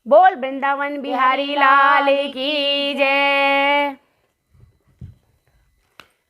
बोल वृंदावन बिहारी लाल की जय।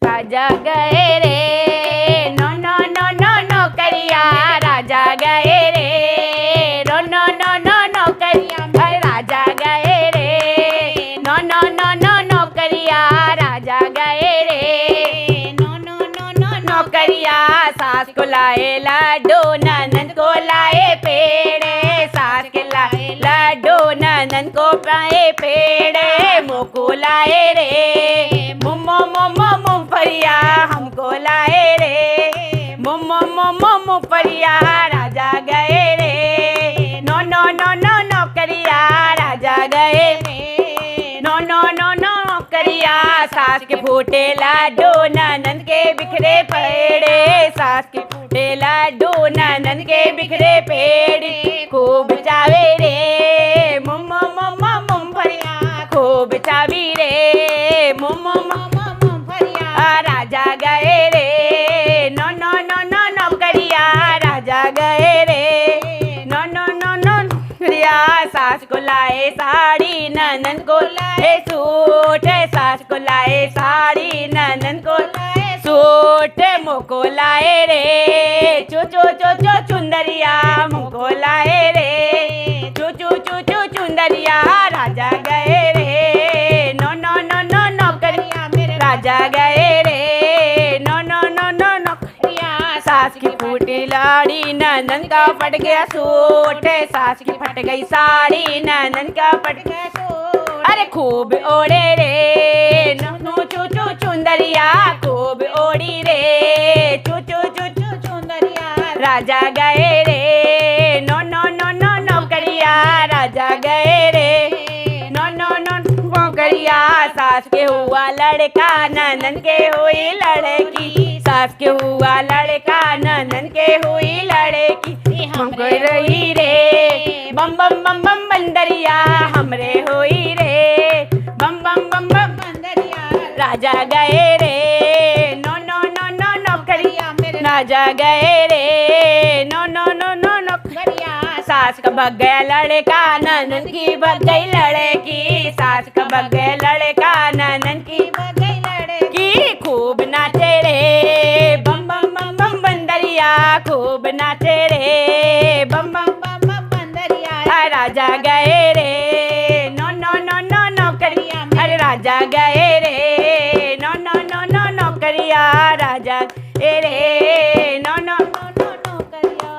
राजा गए रे नो नो नो नो नौकरिया, राजा गए रे नो नो नो नो नौकरिया, राजा गए रे नो नो नो नो नौकरिया, राजा गए रे नो नो नो नो नौकरिया। सास को लाए लाडो ननद को लाए पेड़े, सास के लाए लाडो ननद को पाए पेड़े, मोको लाए रे मोमो मोमो मुफरिया, हमको लाए रे मोमो मोमो मुफरिया। राजा गए रे नो नो नो नो नौकरिया, राजा गए रे नो नो नो नो नौकरिया। सास के फूटे लाडो ननद के बिखरे पेड़े, सास के फूटे लाडो ननद के बिखरे पेड़े, खूब चावे रे मोमो मोमो मुफरिया, खूब चावी रे मोमो मोमो मुफरिया। राजा गए रे नो नो नो नो नौकरिया, राजा गए रे नो नो नो नो नौकरिया। सास को लाए साड़ी ननद को लाए सूट, सास को लाए साड़ी ननद को लाए सूट, मोको लाए रे चो चो चो चो चुंदरिया, मोको लाए रे चो चो चो चो चुंदरिया। राजा गए रे नो नो नो नो नौकरिया, मेरे राजा गए रे नो नो नो नो नौकरिया। सास की फूटी लाड़ी ननद का फट गया सूट, सास की फट गई साड़ी ननद का फट गया सूट, अरे खूब ओढ़े रे नो नो चो चो चुंदरिया, खूब ओढ़ी रे चो चो चो चो चुंदरिया। राजा गए रे नो नो नो नो नौकरिया, राजा गए रे नो नो नो नौकरिया। सास के हुआ लड़का ननद के हुई लड़की, सास के हुआ लड़का ननद के हुई लड़की, हमको रही रे बम बम बम बम बंदरिया, हमरे हुई रे बम बम बम बम बंदरिया। राजा गए रे नो नो नो नो नौकरिया, मेरे राजा गए रे नो नो नो नो नौकरिया। सास का भग गया लड़का ननद की भग गई लड़की, सास का भग गया लड़का ननद की भग गई लड़की, खूब नाचे रे बम बम बम बम बंदरिया, खूब नाचे रे बम बम बम बम बंदरिया। राजा गए रे नो नो नो नो नौकरिया, अरे राजा गए रे नो नो नो नो नौकरिया, राजा रे नो नो नो नो नौकरिया।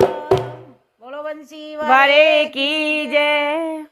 बोलो बंसी वाले की जय।